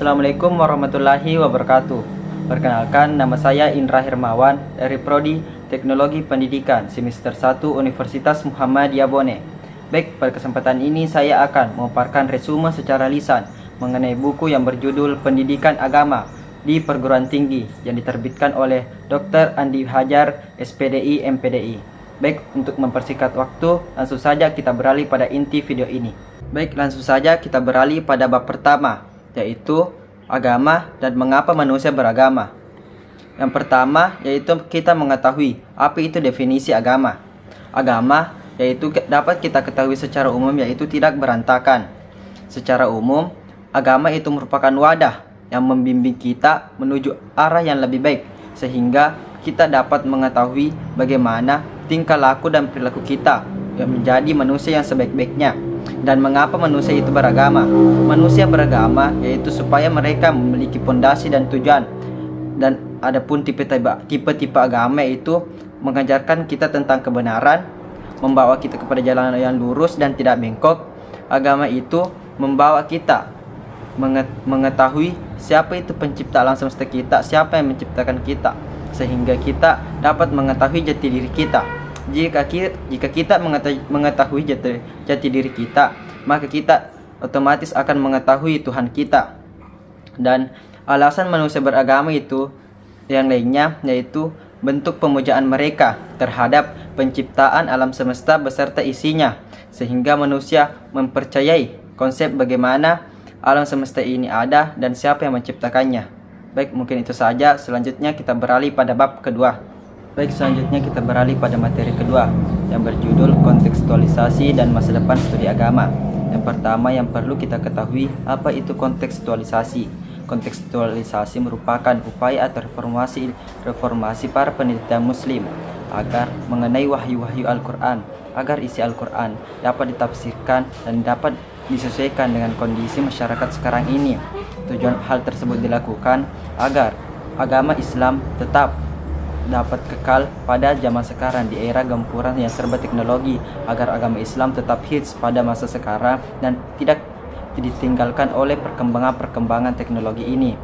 Assalamualaikum warahmatullahi wabarakatuh. Perkenalkan, nama saya Indra Hermawan dari Prodi Teknologi Pendidikan Semester 1 Universitas Muhammadiyah Bone. Baik, pada kesempatan ini saya akan memaparkan resume secara lisan mengenai buku yang berjudul Pendidikan Agama di Perguruan Tinggi yang diterbitkan oleh Dr. Andi Hajar, SPDI, MPDI. Baik, untuk mempersingkat waktu, langsung saja kita beralih pada inti video ini. Baik, langsung saja kita beralih pada bab pertama, yaitu agama dan mengapa manusia beragama. Yang pertama yaitu kita mengetahui apa itu definisi agama. Agama yaitu dapat kita ketahui secara umum, yaitu tidak berantakan. Secara umum, agama itu merupakan wadah yang membimbing kita menuju arah yang lebih baik, sehingga kita dapat mengetahui bagaimana tingkah laku dan perilaku kita yang menjadi manusia yang sebaik-baiknya. Dan mengapa manusia itu beragama? Manusia beragama yaitu supaya mereka memiliki fondasi dan tujuan. Dan adapun tipe-tipe agama itu mengajarkan kita tentang kebenaran, membawa kita kepada jalan yang lurus dan tidak bengkok. Agama itu membawa kita mengetahui siapa itu pencipta alam semesta kita, siapa yang menciptakan kita, sehingga kita dapat mengetahui jati diri kita. Jika kita mengetahui jati diri kita, maka kita otomatis akan mengetahui Tuhan kita. Dan alasan manusia beragama itu yang lainnya yaitu bentuk pemujaan mereka terhadap penciptaan alam semesta beserta isinya, sehingga manusia mempercayai konsep bagaimana alam semesta ini ada dan siapa yang menciptakannya. Baik, mungkin itu saja. Selanjutnya kita beralih pada bab kedua. Baik, selanjutnya kita beralih pada materi kedua yang berjudul kontekstualisasi dan masa depan studi agama. Yang pertama yang perlu kita ketahui, apa itu kontekstualisasi. Kontekstualisasi merupakan upaya atau reformasi para penelitian muslim agar mengenai wahyu-wahyu Al-Quran, agar isi Al-Quran dapat ditafsirkan dan dapat disesuaikan dengan kondisi masyarakat sekarang ini. Tujuan hal tersebut dilakukan agar agama Islam tetap dapat kekal pada zaman sekarang di era gempuran yang serba teknologi, agar agama Islam tetap hits pada masa sekarang dan tidak ditinggalkan oleh perkembangan teknologi ini.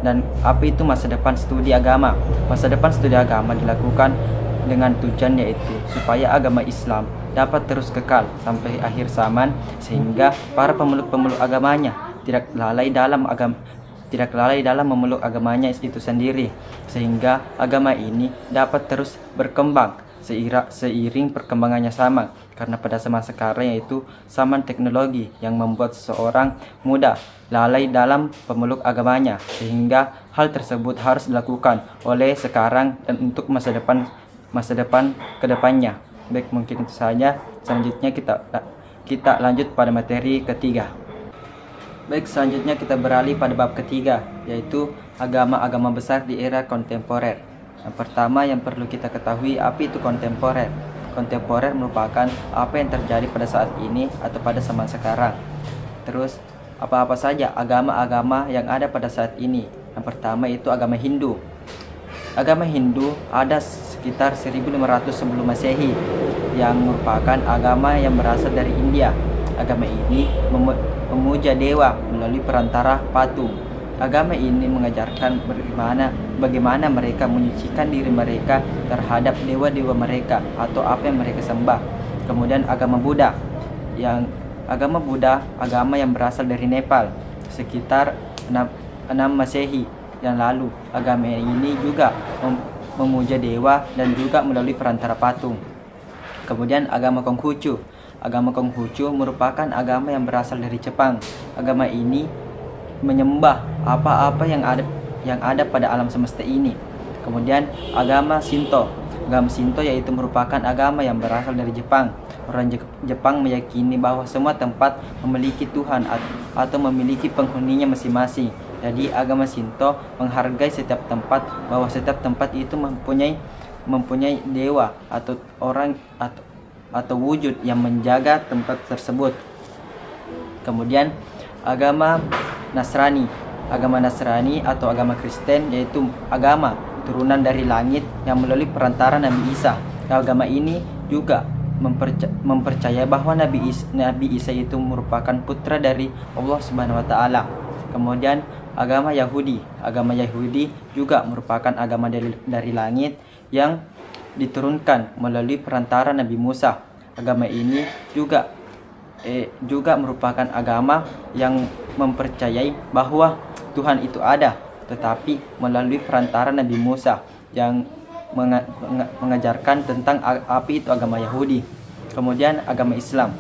Dan apa itu masa depan studi agama? Masa depan studi agama dilakukan dengan tujuan yaitu supaya agama Islam dapat terus kekal sampai akhir zaman, sehingga para pemeluk-pemeluk agamanya tidak lalai dalam memeluk agamanya itu sendiri, sehingga agama ini dapat terus berkembang seiring perkembangannya zaman. Karena pada zaman sekarang yaitu zaman teknologi yang membuat seseorang mudah lalai dalam pemeluk agamanya, sehingga hal tersebut harus dilakukan oleh sekarang dan untuk masa depan kedepannya. Baik, mungkin itu saja. Selanjutnya kita lanjut pada materi ketiga. Baik, selanjutnya kita beralih pada bab ketiga, yaitu agama-agama besar di era kontemporer. Yang pertama yang perlu kita ketahui, apa itu kontemporer. Kontemporer merupakan apa yang terjadi pada saat ini atau pada zaman sekarang. Terus, apa-apa saja agama-agama yang ada pada saat ini. Yang pertama itu agama Hindu. Agama Hindu ada sekitar 1500 sebelum Masehi, yang merupakan agama yang berasal dari India. Agama ini memuja dewa melalui perantara patung. Agama ini mengajarkan bagaimana mereka menyucikan diri mereka terhadap dewa-dewa mereka atau apa yang mereka sembah. Kemudian agama Buddha, agama yang berasal dari Nepal sekitar 6 Masehi yang lalu. Agama ini juga memuja dewa dan juga melalui perantara patung. Kemudian agama Konghucu. Agama Konghucu merupakan agama yang berasal dari Jepang. Agama ini menyembah apa-apa yang ada pada alam semesta ini. Kemudian agama Shinto. Agama Shinto yaitu merupakan agama yang berasal dari Jepang. Orang Jepang meyakini bahwa semua tempat memiliki Tuhan atau memiliki penghuninya masing-masing. Jadi agama Shinto menghargai setiap tempat, bahwa setiap tempat itu mempunyai dewa atau orang atau wujud yang menjaga tempat tersebut. Kemudian agama Nasrani. Agama Nasrani atau agama Kristen yaitu agama turunan dari langit yang melalui perantara Nabi Isa. Agama ini juga mempercayai bahwa Nabi Isa itu merupakan putra dari Allah Subhanahu wa taala. Kemudian agama Yahudi. Agama Yahudi juga merupakan agama dari langit yang diturunkan melalui perantara Nabi Musa. Agama ini juga merupakan agama yang mempercayai bahwa Tuhan itu ada, tetapi melalui perantara Nabi Musa yang mengajarkan tentang apa itu agama Yahudi. Kemudian agama Islam.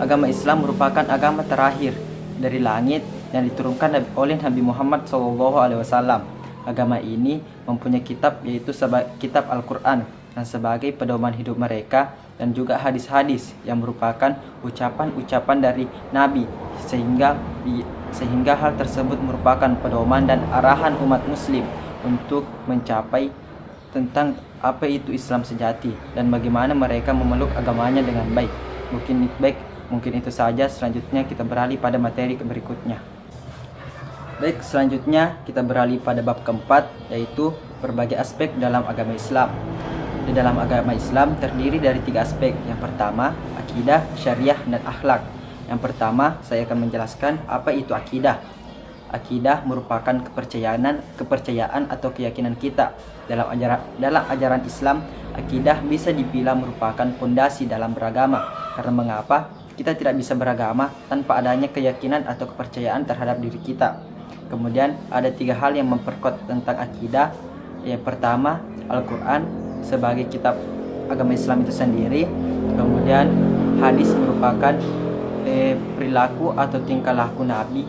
Agama Islam merupakan agama terakhir dari langit yang diturunkan oleh Nabi Muhammad SAW. Agama ini mempunyai kitab, yaitu kitab Al-Quran, yang sebagai pedoman hidup mereka, dan juga hadis-hadis yang merupakan ucapan-ucapan dari Nabi, sehingga hal tersebut merupakan pedoman dan arahan umat muslim untuk mencapai tentang apa itu Islam sejati dan bagaimana mereka memeluk agamanya dengan baik. Mungkin itu saja. Selanjutnya kita beralih pada materi berikutnya. Baik, selanjutnya kita beralih pada bab keempat, yaitu berbagai aspek dalam agama Islam. Di dalam agama Islam terdiri dari 3 aspek. Yang pertama, akidah, syariah, dan akhlak. Yang pertama, saya akan menjelaskan apa itu akidah. Akidah merupakan kepercayaan atau keyakinan kita. Dalam ajaran Islam, akidah bisa dibilang merupakan fondasi dalam beragama. Karena mengapa? Kita tidak bisa beragama tanpa adanya keyakinan atau kepercayaan terhadap diri kita. Kemudian ada 3 hal yang memperkuat tentang akidah. Yang pertama, Al-Quran sebagai kitab agama Islam itu sendiri. Kemudian hadis merupakan perilaku atau tingkah laku Nabi,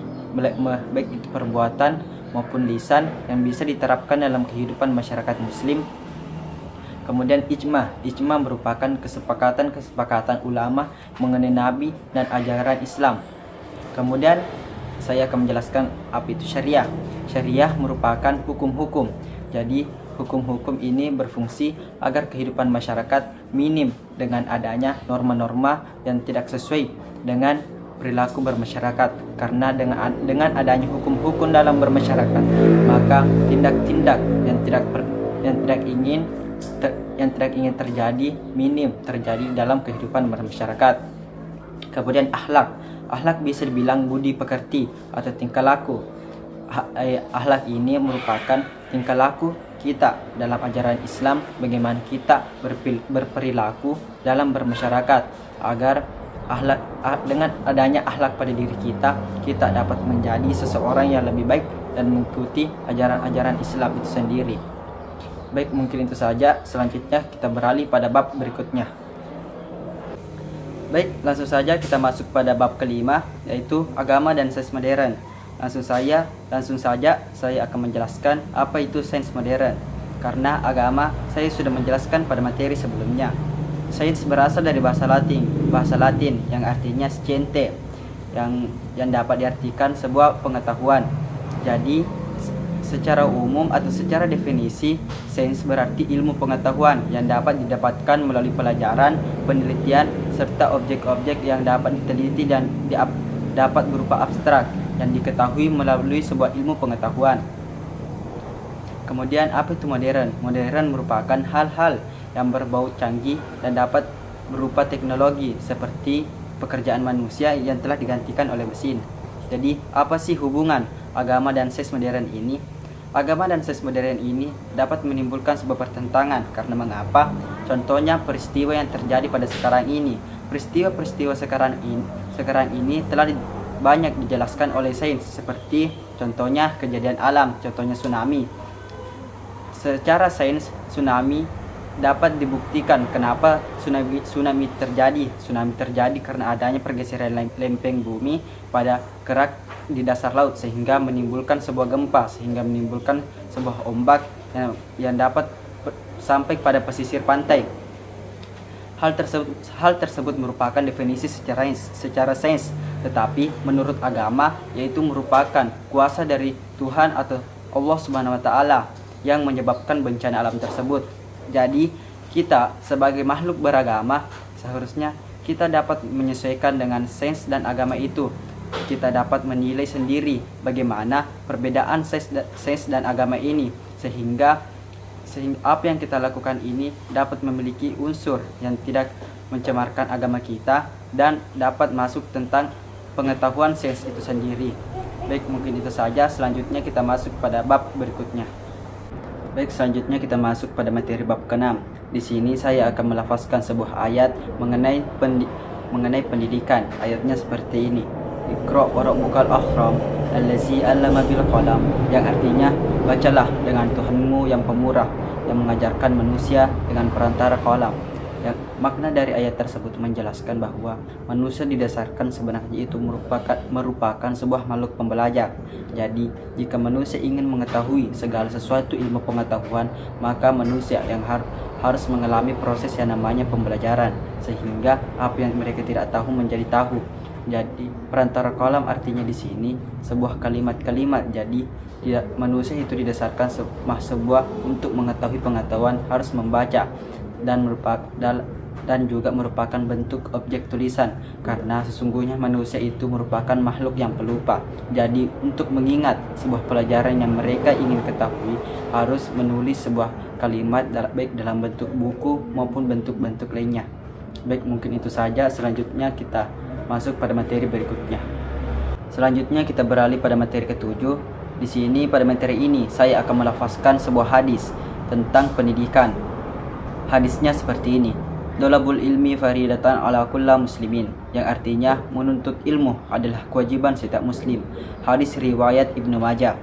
baik itu perbuatan maupun lisan, yang bisa diterapkan dalam kehidupan masyarakat muslim. Kemudian ijma merupakan kesepakatan ulama mengenai Nabi dan ajaran Islam. Kemudian saya akan menjelaskan apa itu syariah. Syariah merupakan hukum-hukum. Jadi hukum-hukum ini berfungsi agar kehidupan masyarakat minim dengan adanya norma-norma yang tidak sesuai dengan perilaku bermasyarakat. Karena dengan adanya hukum-hukum dalam bermasyarakat, maka tindak-tindak yang tidak ingin terjadi minim terjadi dalam kehidupan bermasyarakat. Kemudian akhlak bisa dibilang budi pekerti atau tingkah laku. Akhlak ini merupakan tingkah laku kita dalam ajaran Islam, bagaimana kita berperilaku dalam bermasyarakat, agar dengan adanya akhlak pada diri kita dapat menjadi seseorang yang lebih baik dan mengikuti ajaran-ajaran Islam itu sendiri. Baik, mungkin itu saja. Selanjutnya kita beralih pada bab berikutnya. Baik, langsung saja kita masuk pada bab kelima, yaitu agama dan sains modern. Langsung saja saya akan menjelaskan apa itu sains modern. Karena agama saya sudah menjelaskan pada materi sebelumnya. Sains berasal dari bahasa Latin yang artinya sciente, yang dapat diartikan sebuah pengetahuan. Jadi secara umum atau secara definisi, sains berarti ilmu pengetahuan yang dapat didapatkan melalui pelajaran, penelitian, serta objek-objek yang dapat diteliti dan dapat berupa abstrak yang diketahui melalui sebuah ilmu pengetahuan. Kemudian apa itu modern? Modern merupakan hal-hal yang berbau canggih dan dapat berupa teknologi seperti pekerjaan manusia yang telah digantikan oleh mesin. Jadi apa sih hubungan agama dan sains modern ini? Agama dan sains modern ini dapat menimbulkan sebuah pertentangan. Karena mengapa? Contohnya peristiwa yang terjadi pada sekarang ini. Peristiwa sekarang ini telah banyak dijelaskan oleh sains, seperti contohnya kejadian alam, contohnya tsunami. Secara sains, tsunami dapat dibuktikan kenapa tsunami terjadi. Tsunami terjadi karena adanya pergeseran lempeng bumi pada kerak di dasar laut, sehingga menimbulkan sebuah gempa, sehingga menimbulkan sebuah ombak yang dapat sampai pada pesisir pantai. Hal tersebut merupakan definisi secara sains, tetapi menurut agama yaitu merupakan kuasa dari Tuhan atau Allah Subhanahu wa taala yang menyebabkan bencana alam tersebut. Jadi kita sebagai makhluk beragama seharusnya kita dapat menyesuaikan dengan sains dan agama itu. Kita dapat menilai sendiri bagaimana perbedaan sains dan agama ini, sehingga apa yang kita lakukan ini dapat memiliki unsur yang tidak mencemarkan agama kita dan dapat masuk tentang pengetahuan sains itu sendiri. Baik, mungkin itu saja. Selanjutnya kita masuk pada bab berikutnya. Baik, selanjutnya kita masuk pada materi bab ke-6. Di sini saya akan melafazkan sebuah ayat mengenai pendidikan. Ayatnya seperti ini. Iqra wa rabbukal akram allazi 'allama bil qalam, yang artinya bacalah dengan Tuhanmu yang pemurah yang mengajarkan manusia dengan perantara qalam. Yang makna dari ayat tersebut menjelaskan bahwa manusia didasarkan sebenarnya itu merupakan sebuah makhluk pembelajar. Jadi, jika manusia ingin mengetahui segala sesuatu ilmu pengetahuan, maka manusia yang harus mengalami proses yang namanya pembelajaran, sehingga apa yang mereka tidak tahu menjadi tahu. Jadi, perantara qalam artinya di sini sebuah kalimat-kalimat. Jadi, manusia itu didasarkan sebuah untuk mengetahui pengetahuan harus membaca dan juga merupakan bentuk objek tulisan, karena sesungguhnya manusia itu merupakan makhluk yang pelupa. Jadi untuk mengingat sebuah pelajaran yang mereka ingin ketahui harus menulis sebuah kalimat baik dalam bentuk buku maupun bentuk-bentuk lainnya. Baik, mungkin itu saja. Selanjutnya kita masuk pada materi berikutnya. Selanjutnya kita beralih pada materi ke-7. Di sini pada materi ini saya akan melafazkan sebuah hadis tentang pendidikan. Hadisnya seperti ini. Dolabul ilmi faridatan ala kulla muslimin, yang artinya menuntut ilmu adalah kewajiban setiap muslim. Hadis riwayat Ibnu Majah.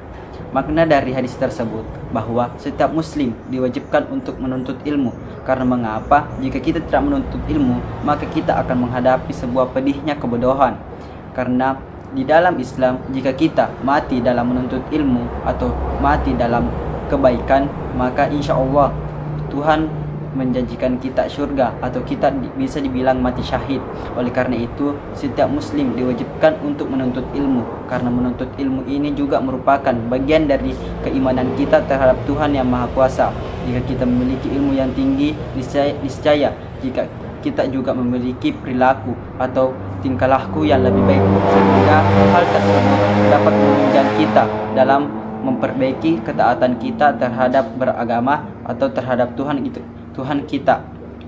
Makna dari hadis tersebut bahwa setiap muslim diwajibkan untuk menuntut ilmu. Karena mengapa? Jika kita tidak menuntut ilmu, maka kita akan menghadapi sebuah pedihnya kebodohan. Karena di dalam Islam, jika kita mati dalam menuntut ilmu atau mati dalam kebaikan, maka insya Allah Tuhan menjanjikan kita surga, atau kita bisa dibilang mati syahid. Oleh karena itu, setiap muslim diwajibkan untuk menuntut ilmu, karena menuntut ilmu ini juga merupakan bagian dari keimanan kita terhadap Tuhan yang Maha Kuasa. Jika kita memiliki ilmu yang tinggi, niscaya jika kita juga memiliki perilaku atau tingkah laku yang lebih baik, sehingga hal tersebut dapat menunjang kita dalam memperbaiki ketaatan kita terhadap beragama atau terhadap Tuhan kita.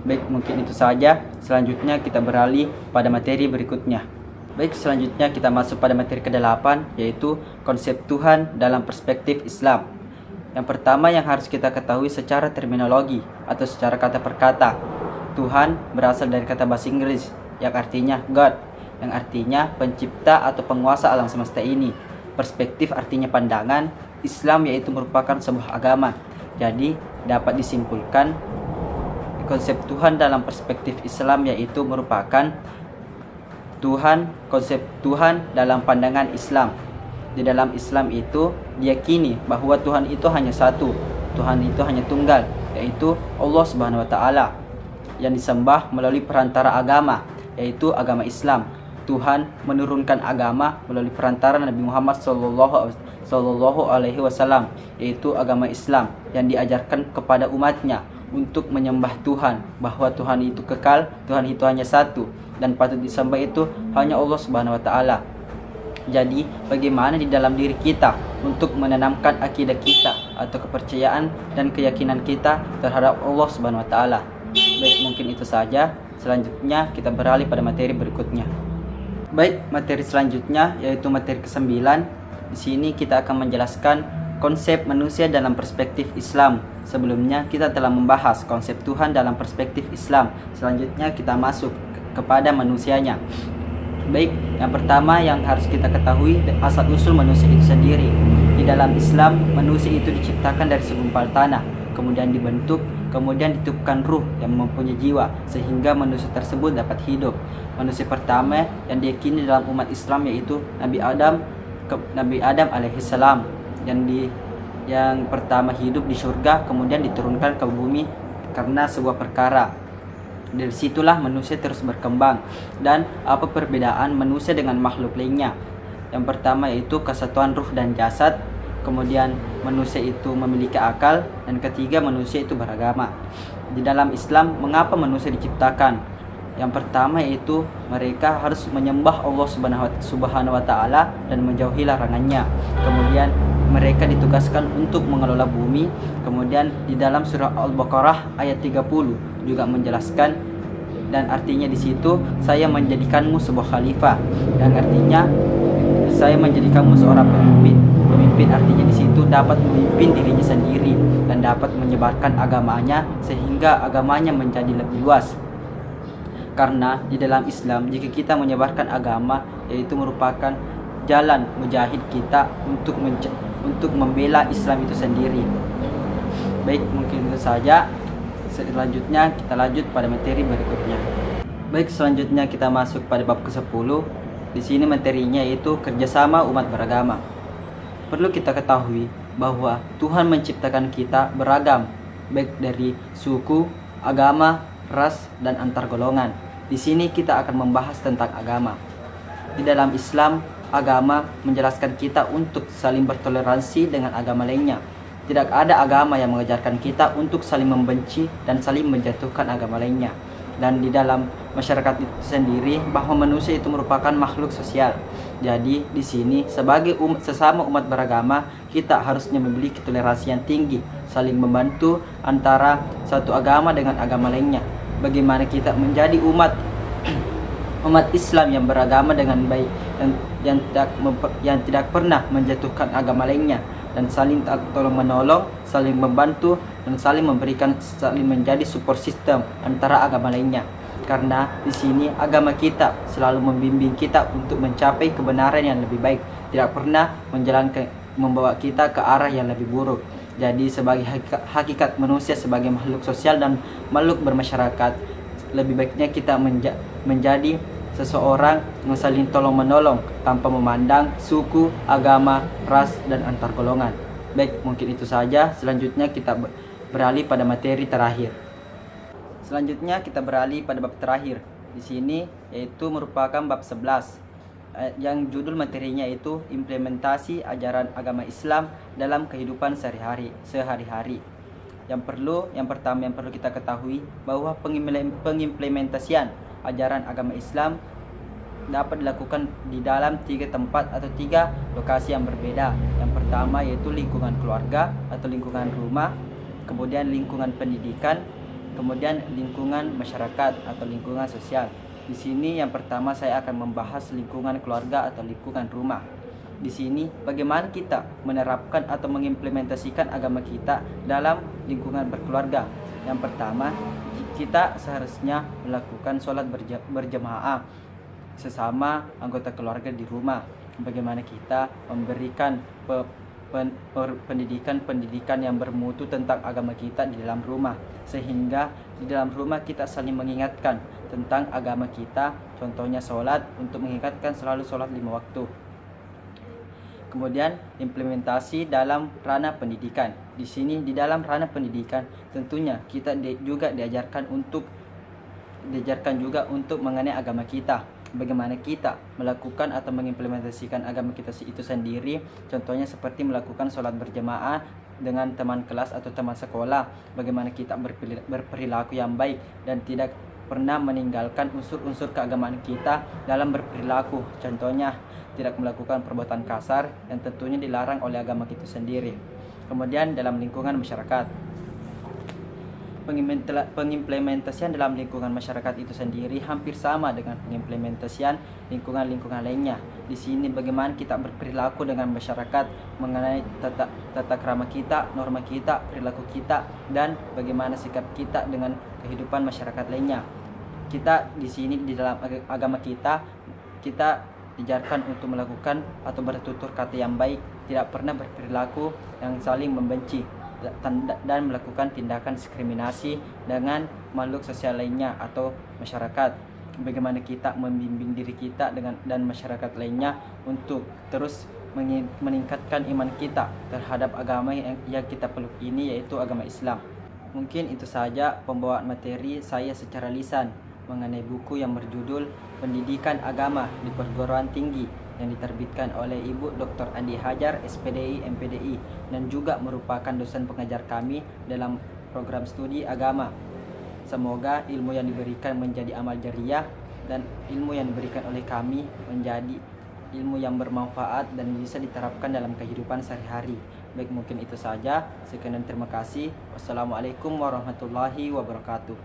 Baik, mungkin itu saja. Selanjutnya kita beralih pada materi berikutnya. Baik, selanjutnya kita masuk pada materi ke-8, yaitu konsep Tuhan dalam perspektif Islam. Yang pertama yang harus kita ketahui secara terminologi atau secara kata per kata. Tuhan berasal dari kata bahasa Inggris yang artinya God, yang artinya pencipta atau penguasa alam semesta ini. Perspektif artinya pandangan. Islam yaitu merupakan sebuah agama. Jadi dapat disimpulkan konsep Tuhan dalam perspektif Islam yaitu merupakan konsep Tuhan dalam pandangan Islam. Di dalam Islam itu diyakini bahwa Tuhan itu hanya satu, Tuhan itu hanya tunggal, yaitu Allah Subhanahu wa taala, yang disembah melalui perantara agama, yaitu agama Islam. Tuhan menurunkan agama melalui perantara Nabi Muhammad sallallahu alaihi wasallam, yaitu agama Islam yang diajarkan kepada umatnya untuk menyembah Tuhan, bahwa Tuhan itu kekal, Tuhan itu hanya satu, dan patut disembah itu hanya Allah Subhanahu wa taala. Jadi, bagaimana di dalam diri kita untuk menanamkan akidah kita atau kepercayaan dan keyakinan kita terhadap Allah Subhanahu wa taala. Baik, mungkin itu saja. Selanjutnya kita beralih pada materi berikutnya. Baik, materi selanjutnya yaitu materi ke-9. Di sini kita akan menjelaskan konsep manusia dalam perspektif Islam. Sebelumnya kita telah membahas konsep Tuhan dalam perspektif Islam. Selanjutnya kita masuk kepada manusianya. Baik, yang pertama yang harus kita ketahui asal usul manusia itu sendiri. Di dalam Islam, manusia itu diciptakan dari segumpal tanah, kemudian dibentuk, kemudian ditiupkan ruh yang mempunyai jiwa, sehingga manusia tersebut dapat hidup. Manusia pertama yang diyakini dalam umat Islam yaitu Nabi Adam alaihissalam, yang pertama hidup di surga, kemudian diturunkan ke bumi karena sebuah perkara. Dari situlah manusia terus berkembang. Dan apa perbedaan manusia dengan makhluk lainnya? Yang pertama yaitu kesatuan ruh dan jasad. Kemudian manusia itu memiliki akal. Dan ketiga, manusia itu beragama. Di dalam Islam, mengapa manusia diciptakan? Yang pertama yaitu mereka harus menyembah Allah Subhanahu wa taala dan menjauhi larangannya. Kemudian mereka ditugaskan untuk mengelola bumi. Kemudian di dalam surah Al-Baqarah ayat 30 juga menjelaskan, dan artinya di situ saya menjadikanmu sebuah khalifah, yang artinya saya menjadi kamu seorang pemimpin. Pemimpin artinya di situ dapat memimpin dirinya sendiri dan dapat menyebarkan agamanya sehingga agamanya menjadi lebih luas. Karena di dalam Islam, jika kita menyebarkan agama, yaitu merupakan jalan mujahid kita untuk membela Islam itu sendiri. Baik, mungkin itu saja. Selanjutnya kita lanjut pada materi berikutnya. Baik, selanjutnya kita masuk pada bab ke-10. Di sini materinya yaitu kerjasama umat beragama. Perlu kita ketahui bahwa Tuhan menciptakan kita beragam, baik dari suku, agama, ras, dan antar golongan. Di sini kita akan membahas tentang agama. Di dalam Islam, agama menjelaskan kita untuk saling bertoleransi dengan agama lainnya. Tidak ada agama yang mengajarkan kita untuk saling membenci dan saling menjatuhkan agama lainnya. Dan di dalam masyarakat itu sendiri, bahwa manusia itu merupakan makhluk sosial. Jadi di sini sebagai sesama umat beragama, kita harusnya memiliki toleransi yang tinggi, saling membantu antara satu agama dengan agama lainnya. Bagaimana kita menjadi umat Islam yang beragama dengan baik dan yang tidak pernah menjatuhkan agama lainnya, dan saling tolong menolong, saling membantu, dan saling menjadi support system antara agama lainnya. Karena di sini agama kita selalu membimbing kita untuk mencapai kebenaran yang lebih baik, tidak pernah membawa kita ke arah yang lebih buruk. Jadi sebagai hakikat manusia sebagai makhluk sosial dan makhluk bermasyarakat, lebih baiknya kita menjadi seseorang yang saling tolong menolong tanpa memandang suku, agama, ras, dan antar golongan. Baik, mungkin itu saja. Selanjutnya kita beralih pada materi terakhir. Selanjutnya kita beralih pada bab terakhir. Di sini yaitu merupakan bab 11. Yang judul materinya itu implementasi ajaran agama Islam dalam kehidupan sehari-hari. Yang pertama yang perlu kita ketahui bahwa pengimplementasian ajaran agama Islam dapat dilakukan di dalam 3 tempat atau 3 lokasi yang berbeda. Yang pertama yaitu lingkungan keluarga atau lingkungan rumah, kemudian lingkungan pendidikan, kemudian lingkungan masyarakat atau lingkungan sosial. Di sini yang pertama saya akan membahas lingkungan keluarga atau lingkungan rumah. Di sini bagaimana kita menerapkan atau mengimplementasikan agama kita dalam lingkungan berkeluarga. Yang pertama, kita seharusnya melakukan sholat berjamaah sesama anggota keluarga di rumah. Bagaimana kita memberikan pendidikan yang bermutu tentang agama kita di dalam rumah, sehingga di dalam rumah kita saling mengingatkan tentang agama kita, contohnya sholat, untuk mengingatkan selalu sholat 5 waktu. Kemudian implementasi dalam ranah pendidikan. Di sini di dalam ranah pendidikan tentunya kita juga diajarkan juga untuk mengenai agama kita. Bagaimana kita melakukan atau mengimplementasikan agama kita itu sendiri, contohnya seperti melakukan sholat berjamaah dengan teman kelas atau teman sekolah. Bagaimana kita berperilaku yang baik dan tidak pernah meninggalkan unsur-unsur keagamaan kita dalam berperilaku, contohnya tidak melakukan perbuatan kasar yang tentunya dilarang oleh agama kita sendiri. Kemudian dalam lingkungan masyarakat, pengimplementasian dalam lingkungan masyarakat itu sendiri hampir sama dengan pengimplementasian lingkungan-lingkungan lainnya. Di sini bagaimana kita berperilaku dengan masyarakat mengenai tata krama kita, norma kita, perilaku kita, dan bagaimana sikap kita dengan kehidupan masyarakat lainnya. Kita di sini di dalam agama kita diajarkan untuk melakukan atau bertutur kata yang baik, tidak pernah berperilaku yang saling membenci, dan melakukan tindakan diskriminasi dengan makhluk sosial lainnya atau masyarakat. Bagaimana kita membimbing diri kita dan masyarakat lainnya untuk terus meningkatkan iman kita terhadap agama yang kita peluk ini, yaitu agama Islam. Mungkin itu saja pembawaan materi saya secara lisan mengenai buku yang berjudul Pendidikan Agama di Perguruan Tinggi yang diterbitkan oleh Ibu Dr. Andi Hajar, SPDI, MPDI, dan juga merupakan dosen pengajar kami dalam program studi agama. Semoga ilmu yang diberikan menjadi amal jariah dan ilmu yang diberikan oleh kami menjadi ilmu yang bermanfaat dan bisa diterapkan dalam kehidupan sehari-hari. Baik, mungkin itu saja. Sekian dan terima kasih. Wassalamualaikum warahmatullahi wabarakatuh.